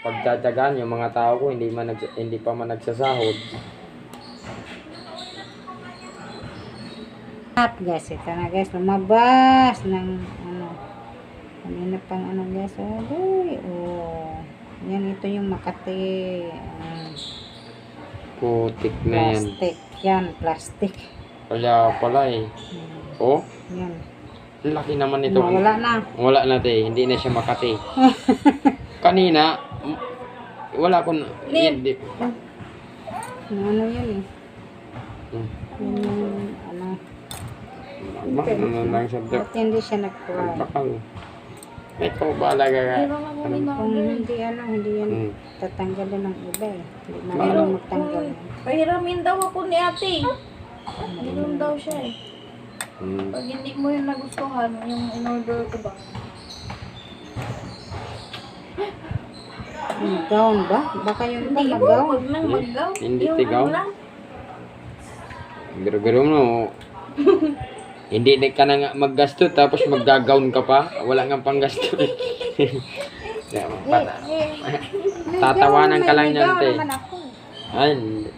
pagtsatsagaan yung mga tao ko hindi pa man nagsasahod. Guys, ito na guys, lumabas ng ano, kanina pang ano guys, ay, oh, yan, ito yung Makati, Putik na yan. plastic, Kaya pala eh. Oh, yan, laki naman ito. wala na, hindi na siya Makati. Kanina, wala ko na, hindi. ano yan eh, Hmm. yung, ano, Ano lang siya. ba't hindi siya nag-fly? Bakal. Ikaw bahala ka. Kung hindi yan Hmm. tatanggalin ng iba eh, hindi marunong magtanggal. Pahiramin daw ako ni ate. Ganun daw siya eh. Hmm. Pag hindi mo yung nagustuhan, yung in-order ko ba? Gown ba? Baka yung iba Hindi mo, mag-gown. huwag nang mag-gown. Hindi Yung tigaw. ano lang. Biro-biro mo. Hindi ka na nga maggasto tapos maggagawn ka pa. Wala nga panggasto. Tatawanan ka lang yan, te. May gown naman ako. Ay, hindi.